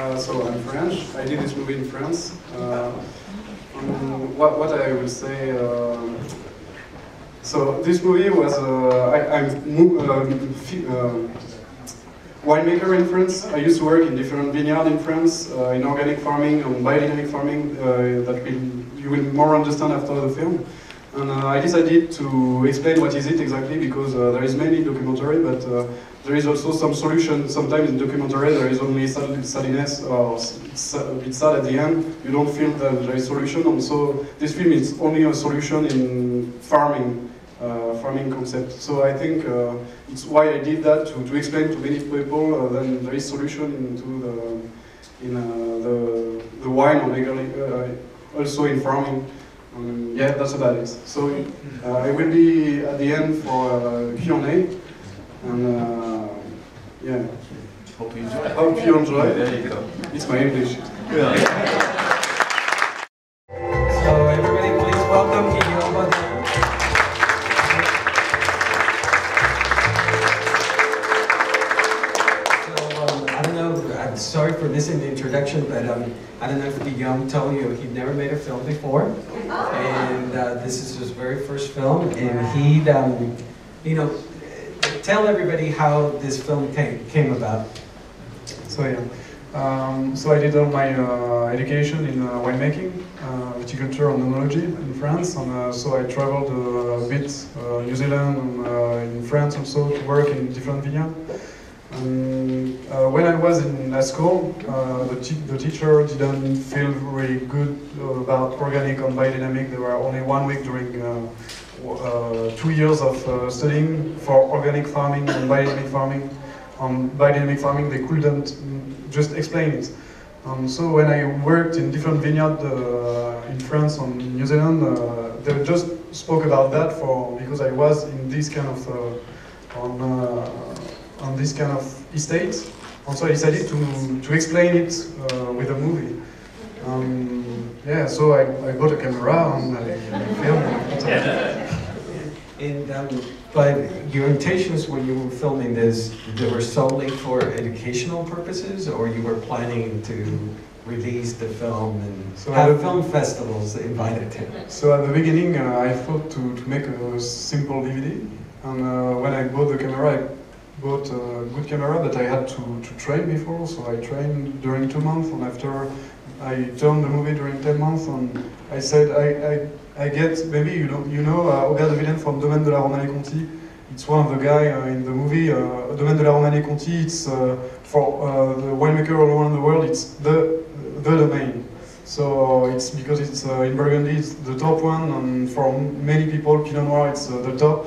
So I'm French. I did this movie in France. What I will say. So this movie was. I'm winemaker in France. I used to work in different vineyards in France, in organic farming and biodynamic farming. You will more understand after the film. And I decided to explain what is it exactly, because there is many documentary, but there is also some solution. Sometimes in documentary there is only sadness, or it's a bit sad at the end. You don't feel that there is solution, and so this film is only a solution in farming concept. So I think it's why I did that, to explain to many people then there is solution into the wine, or also in farming. Yeah, that's about it. So I will be at the end for Q&A, and yeah. Hope you enjoy. Hope you enjoy. There you go. It's my English. Yeah. So everybody, please welcome Guillaume Bodin. I don't know, I'm sorry for missing the introduction, but I don't know if Guillaume told you he'd never made a film before, and this is his very first film, and he'd, you know, tell everybody how this film came about. So yeah, so I did all my education in winemaking, viticulture and enology in France, and so I traveled a bit New Zealand and in France also to work in different vineyards. When I was in school, the teacher didn't feel really good about organic and biodynamic. There were only 1 week during 2 years of studying for organic farming and biodynamic farming. On biodynamic farming, they couldn't just explain it. So when I worked in different vineyards in France and in New Zealand, they just spoke about that because I was in this kind of on this kind of estate, and so I decided to explain it with a movie. Yeah, so I bought a camera and I filmed. And but your intentions when you were filming this, they were solely for educational purposes, or you were planning to release the film and so have film festivals invited to? So at the beginning, I thought to make a simple DVD, and when I bought the camera, I bought a good camera that I had to train before, so I trained during 2 months, and after I turned the movie during 10 months, and I said I get, maybe you know Aubert de Villaine from Domaine de la Romanée-Conti. It's one of the guys in the movie Domaine de la Romanée-Conti. It's for the winemaker all around the world, it's the domain. So it's because it's in Burgundy, it's the top one, and for many people Pinot Noir it's the top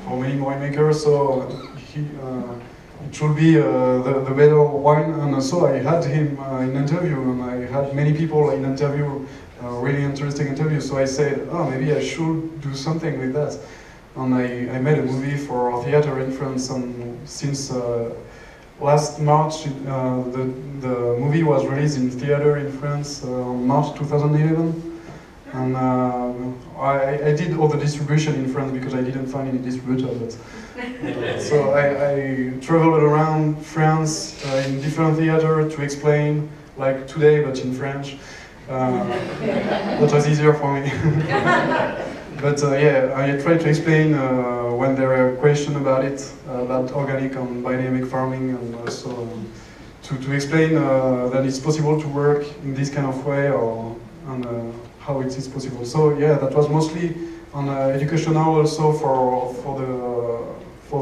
for many winemakers. So it should be the better wine, and so I had him in interview, and I had many people in interview, really interesting interview. So I said, oh, maybe I should do something with that, and I made a movie for theater in France. And since last March, the movie was released in theater in France on March 2011. And I did all the distribution in France because I didn't find any distributor. But so I traveled around France in different theaters to explain, like today, but in French. That was easier for me. But yeah, I tried to explain when there were questions about it, about organic and biodynamic farming, and also to explain that it's possible to work in this kind of way, and how it is possible. So yeah, that was mostly on educational, also for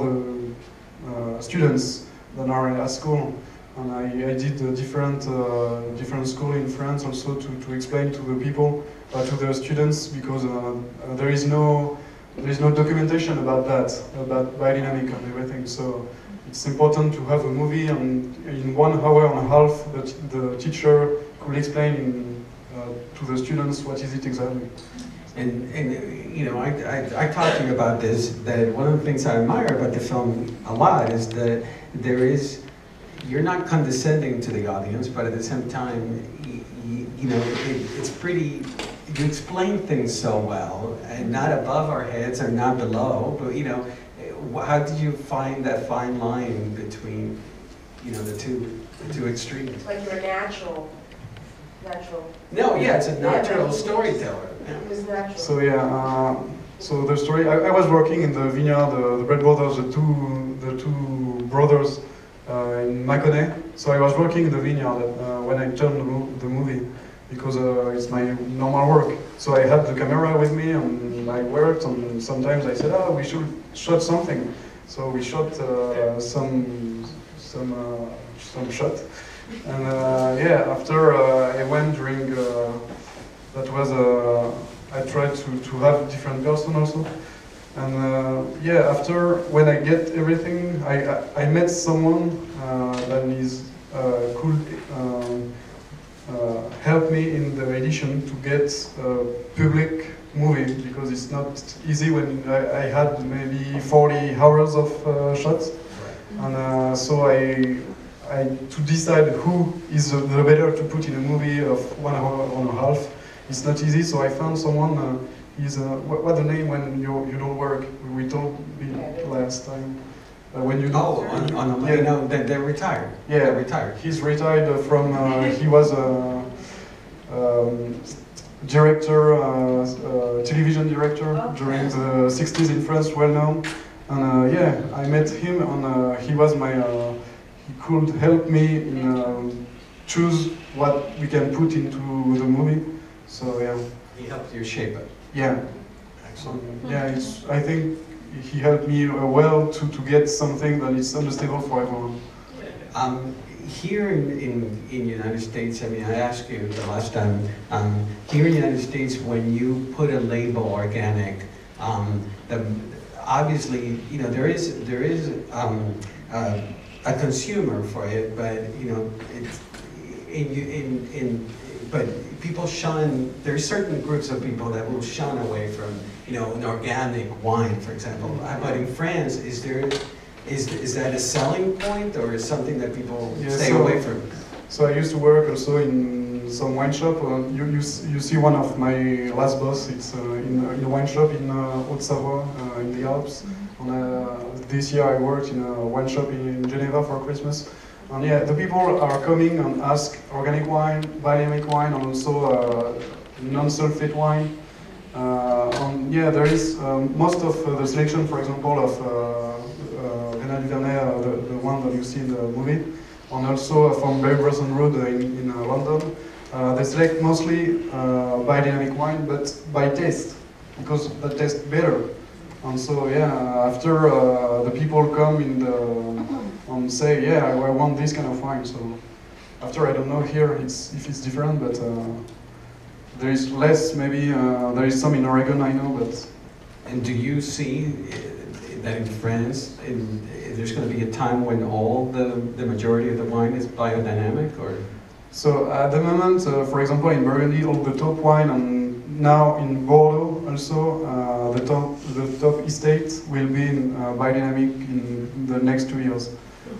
the students that are at school. And I did a different school in France also to explain to the people, to the students, because there is no documentation about that, about biodynamic and everything. So it's important to have a movie, and in 1 hour and a half the teacher could explain to the students what is it exactly. And you know, I talked to you about this, that one of the things I admire about the film a lot is that you're not condescending to the audience, but at the same time, you know, it's pretty, you explain things so well, and not above our heads and not below, but you know, how did you find that fine line between you know, the two extremes. It's like you're a natural. No, yeah, it's a natural storyteller. It was natural. So yeah, so the story. I was working in the vineyard, the Bread Brothers, the two brothers in Mâconnais. So I was working in the vineyard when I turned the movie, because it's my normal work. So I had the camera with me and I worked, and sometimes I said, oh, we should shot something. So we shot some shot. And yeah, after I went during, that was, I tried to have different person also. And yeah, after, when I get everything, I met someone that is could help me in the edition to get a public movie, because it's not easy when I had maybe 40 hours of shots. And so to decide who is the better to put in a movie of 1 hour and a half, it's not easy. So I found someone. He's what's the name when you don't work? We told last time. When you you know, they're retired. Yeah, they're retired. He's retired from. He was a director, television director during the 60s in France, well known. And yeah, I met him, and he was my. He could help me in choose what we can put into the movie. So yeah. He helped you shape it. Yeah. Excellent. Yeah, I think he helped me well to get something that is understandable for everyone. Here in the United States, I mean, I asked you the last time, here in the United States, when you put a label organic, obviously, you know, there is a consumer for it, but you know, but people shun. There's certain groups of people that will shun away from, you know, an organic wine, for example. But in France, is that a selling point, or is something that people stay away from? So I used to work also in some wine shop. You see one of my last boss. It's in a wine shop in Haute-Savoie, in the Alps. This year I worked in a wine shop in Geneva for Christmas. And yeah, the people are coming and ask organic wine, biodynamic wine, and also non-sulfate wine. And yeah, there is most of the selection, for example, of Renal Duvernay, the one that you see in the movie, and also from Barry Road in London. They select mostly biodynamic wine, but by taste, because that tastes better. And so yeah, after the people come in and say, yeah, I want this kind of wine. So after, I don't know here if it's different, but there is less, maybe there is some in Oregon, I know, but. And do you see that in France, there's going to be a time when the majority of the wine is biodynamic, or? So at the moment, for example, in Burgundy, all the top wine, and now in Bordeaux also, the top estate will be in biodynamic in the next 2 years.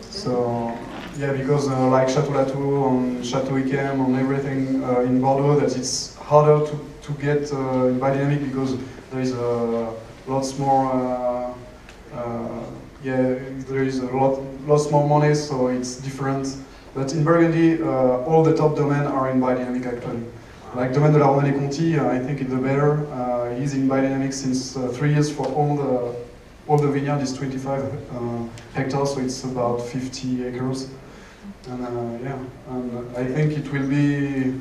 So yeah, because like Château Latour and Château Yquem and everything in Bordeaux, that it's harder to get biodynamic, because there is lots more. Yeah, there is lots more money, so it's different. But in Burgundy, all the top domains are in biodynamic actually. Like Domaine de la Romanée-Conti, I think it's the better. He's in biodynamic since 3 years for all the vineyard is 25 hectares, so it's about 50 acres. And yeah, and I think it will be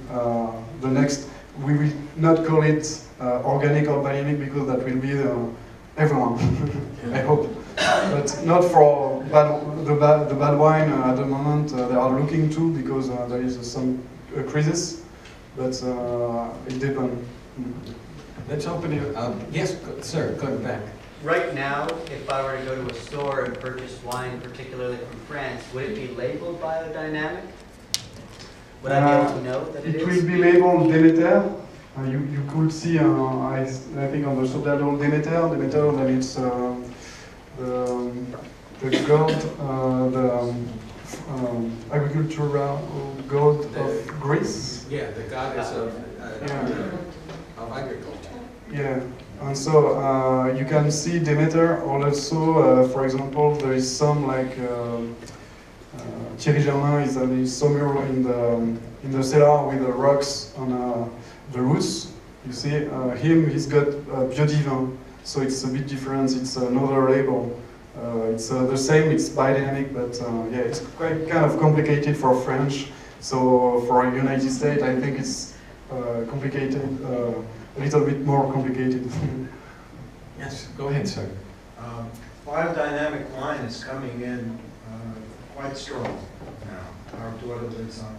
the next. We will not call it organic or biodynamic, because that will be everyone. I hope. But not for the bad wine at the moment. They are looking to, because there is some crisis, but it depends. Let's open it up. Yes, sir, go back. Right now, if I were to go to a store and purchase wine, particularly from France, would it be labeled biodynamic? Would I be able to know that it is? It will be labeled Demeter. You could see, I think on the subtitle Demeter, then it's the gold, the agricultural gold of Greece. Yeah, the goddess of agriculture. Yeah, and so you can see Demeter. Also, for example, there is some like Thierry Germain is somewhere in the cellar with the rocks on the roots. You see he's got biodynamic, so it's a bit different. It's another label. It's the same. It's biodynamic, but yeah, it's quite kind of complicated for French. So for United States, I think it's complicated, a little bit more complicated. Yes, go ahead, sir. Biodynamic wine is coming in quite strong now. Our daughter lives on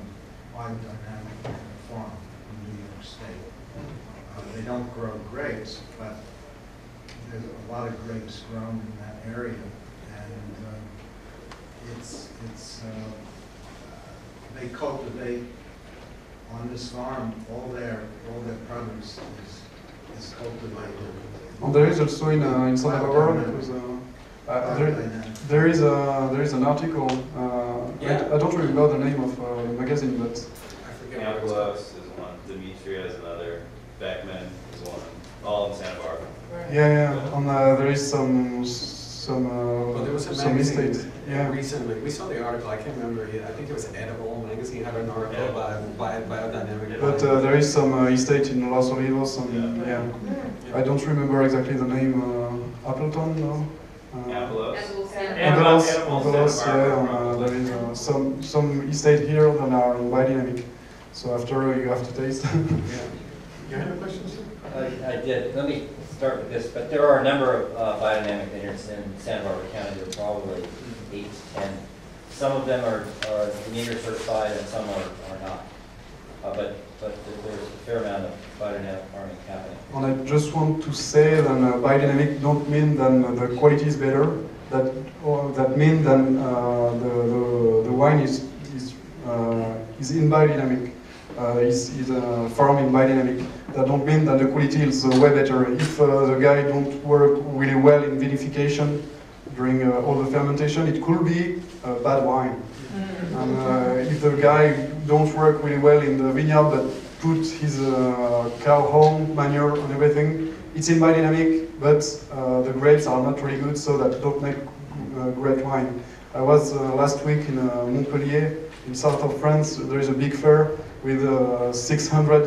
biodynamic farm in New York State. They don't grow grapes, but there's a lot of grapes grown in that area, and they cultivate on this farm. All their produce is cultivated. And there is also in Salvador, because there is an article. I don't remember the name of the magazine, but I forget. Campos is one, Demetria is another, Beckman is one, all in Santa Barbara. yeah. And there is some Well, there was a some magazine estate. Yeah. recently. We saw the article. I can't remember. I think it was Edible magazine had an article by biodynamic. But there is some estate in Los Olivos, and yeah. I don't remember exactly the name. Appleton, no? Campos. Angelos, yeah. And there is some estate here that are in biodynamic. So after you have to taste. Yeah. You had a question, sir? I did. Let me start with this, but there are a number of biodynamic vineyards in Santa Barbara County. There are probably 8 to 10. Some of them are Filmmaker certified and some are not. But there's a fair amount of biodynamic farming happening. And I just want to say that biodynamic don't mean that the quality is better. That means that the wine is in biodynamic. Is farmed in biodynamic. That don't mean that the quality is way better. If the guy don't work really well in vinification during all the fermentation, it could be a bad wine. And if the guy don't work really well in the vineyard but put his cow home manure and everything, it's in biodynamic, but the grapes are not really good, so that don't make great wine. I was last week in Montpellier, in south of France. There is a big fair with 600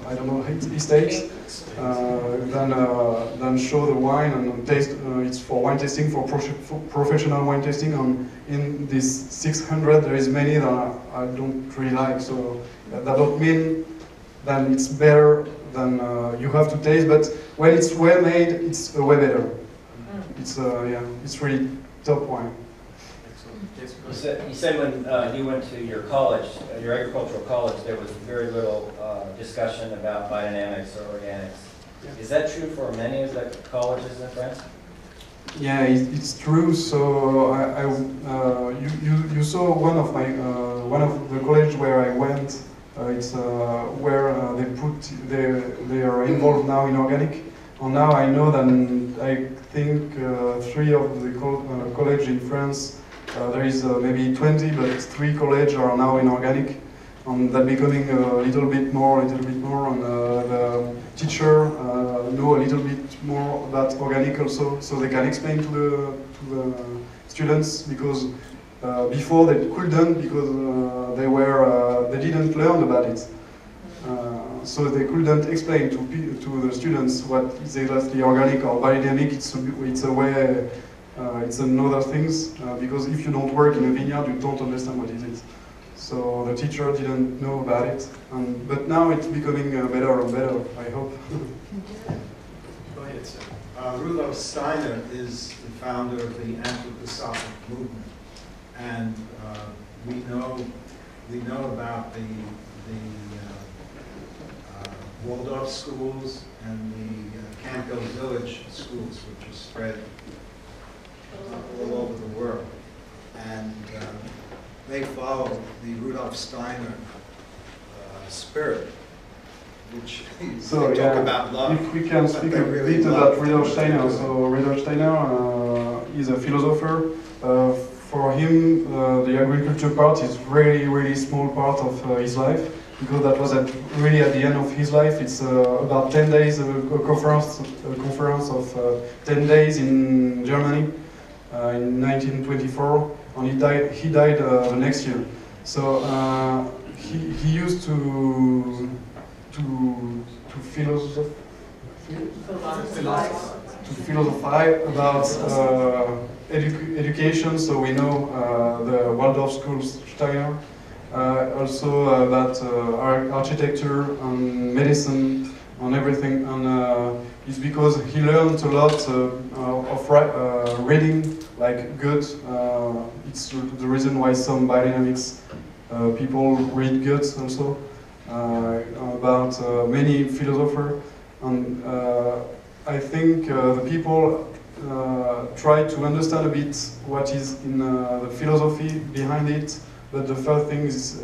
I don't know, estates. Then show the wine and taste. It's for wine tasting, for professional wine tasting. And in these 600, there is many that I don't really like. So that don't mean that it's better than you have to taste. But when it's well made, it's way better. It's it's really top wine. You said when you went to your college, your agricultural college, there was very little discussion about biodynamics or organics. Yeah. Is that true for many of the colleges in France? Yeah, it's true. So you saw one of the college where I went. It's where they are involved now in organic. And now I know that I think 3 of the college in France. There is maybe 20, but 3 colleges are now in organic, and they're becoming a little bit more, and the teacher know a little bit more about organic also, so they can explain to the students, because before they couldn't, because they didn't learn about it, so they couldn't explain to the students what is exactly organic or biodynamic. It's a way. It's another things, because if you don't work in a vineyard, you don't understand what it is. So the teacher didn't know about it, but now it's becoming better and better, I hope. Go ahead, sir. Rudolf Steiner is the founder of the anthroposophic movement, and we know about the Waldorf schools and the Campbell Village schools, which are spread all over the world, and they follow the Rudolf Steiner spirit, which they talk about love. If we can speak a bit about Rudolf Steiner. So Rudolf Steiner is a philosopher. For him, the agriculture part is really small part of his life, because that was really at the end of his life. It's about 10 days, a conference of 10 days in Germany. in 1924, and he died the next year. So he used to philosophize about education. So we know the Rudolf Steiner, also about architecture and medicine and everything. And it's because he learned a lot of reading, like good. It's the reason why some biodynamics people read good also, about many philosophers. And I think the people try to understand a bit what is in the philosophy behind it, but the first thing is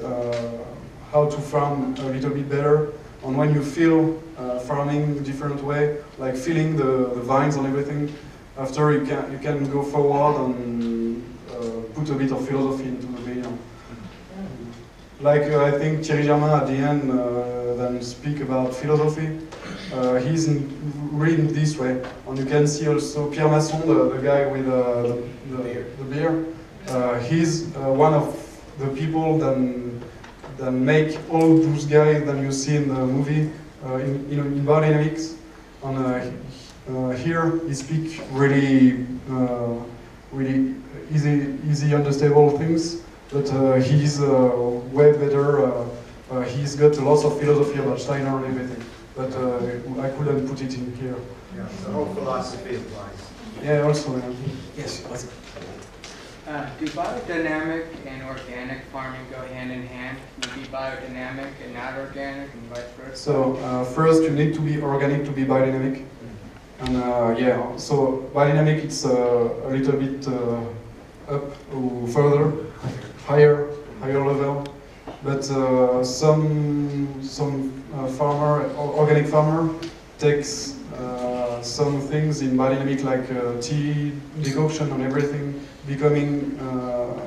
how to farm a little bit better. And when you feel farming a different way, like feeling the vines and everything, after you can go forward and put a bit of philosophy into the video. Like I think Thierry Germain at the end then speak about philosophy. He's reading this way, and you can see also Pierre Masson, the guy with the beer. He's one of the people that make all those guys that you see in the movie in biodynamics. And here he speaks really easy understandable things, but he's way better. He's got lots of philosophy about Steiner and everything, but I couldn't put it in here. Yeah, the whole philosophy applies. Yeah, also. Yeah. Yes. Do biodynamic and organic farming go hand in hand? Can you be biodynamic and not organic, and vice versa? So first, you need to be organic to be biodynamic, and yeah. So biodynamic, it's a little bit up or further, higher level. But some organic farmer takes some things in biodynamic, like tea decoction and everything, becoming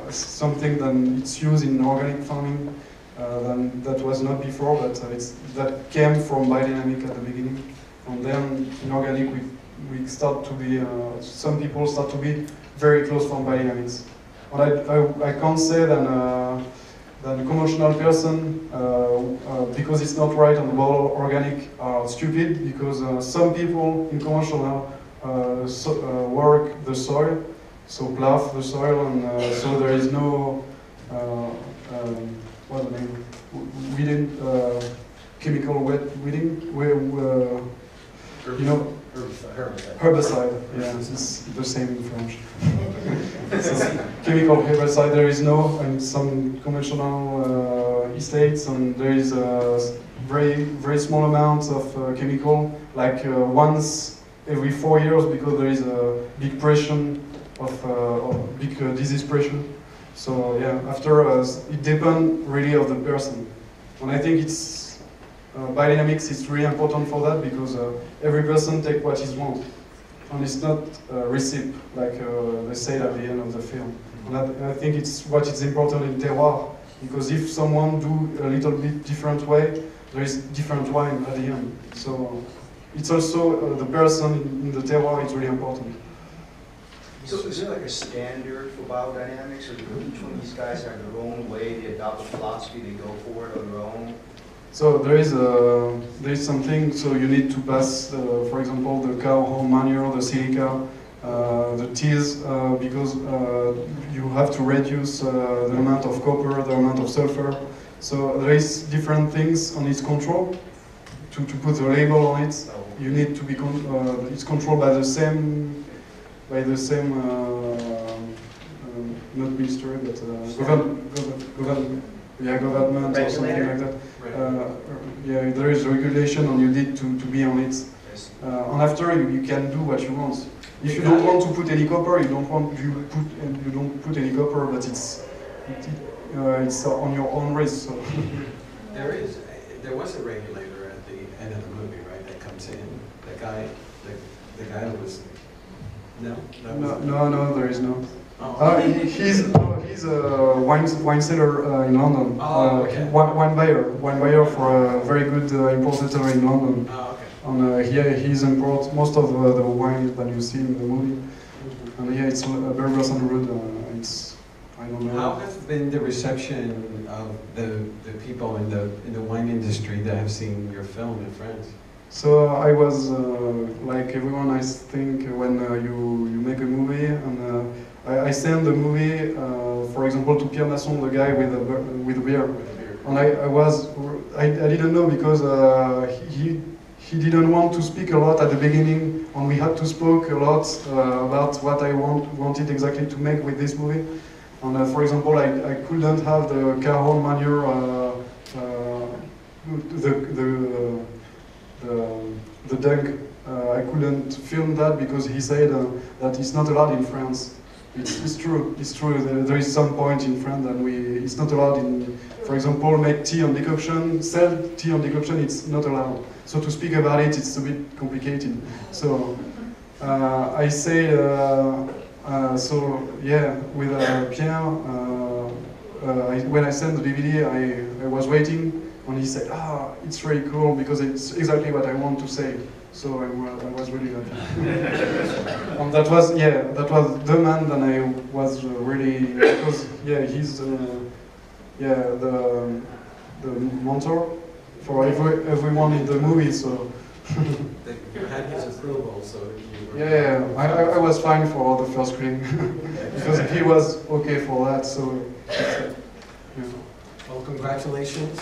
something that it's used in organic farming that was not before, but that came from biodynamic at the beginning. And then in organic we start to be, some people start to be very close from biodynamics. But I can't say that the conventional person, because it's not right on the bottle, organic are stupid, because some people in conventional work the soil, so plough the soil, and so there is no what's the name? Weeding, chemical weeding, you know, herbicide. Yeah, it's the same in French. So, chemical herbicide there is no in some conventional estates, and there is a very small amounts of chemical, like once every 4 years, because there is a big pressure of big disease pressure. So yeah, after it depends really of the person, and I think it's biodynamics is really important for that, because every person take what he wants, and it's not a recipe like they say at the end of the film. And I think it's what is important in terroir, because if someone do a little bit different way, there is different wine at the end. So it's also the person in the terroir is really important. So is there like a standard for biodynamics, or do each one of these guys have their own way, they adopt a philosophy, they go for it on their own? So there is something. So you need to pass, for example, the cow horn manure, the silica, the teas, because you have to reduce the amount of copper, the amount of sulfur. So there is different things on its control. To put a label on it, you need to be it's controlled by the same not ministry, but government or something like that. Yeah, there is regulation, and you need to be on it. And after you can do what you want. If you don't want to put any copper, you don't put any copper, but it's on your own risk. So. There was a regulator at the end of the movie, right? That comes in. The guy that was. No, there is no. He's a wine seller in London. Oh, okay. Wine buyer for a very good importer in London. Oh, okay. And he's imports most of the wine that you see in the movie. And yeah, it's very well road. It's, I don't know. How has been the reception of the people in the wine industry that have seen your film in France? So I was like everyone, I think, when you make a movie, and I sent the movie, for example, to Pierre Masson, the guy with a beer, and I didn't know because he didn't want to speak a lot at the beginning, and we had to speak a lot about what I wanted exactly to make with this movie. And for example, I couldn't have the Caron manure, the dunk. I couldn't film that because he said that it's not allowed in France. It's true. It's true. There is some point in France that it's not allowed in. For example, make tea and decoction, sell tea and decoction. It's not allowed. So to speak about it, it's a bit complicated. So I say. So yeah, with Pierre, when I sent the DVD, I was waiting. And he said, it's really cool because it's exactly what I want to say. So I was really happy. And that was the man that I was really, because he's the mentor for everyone in the movie. So You had his approval, so I was fine for the first screen because he was okay for that. So. Well, congratulations.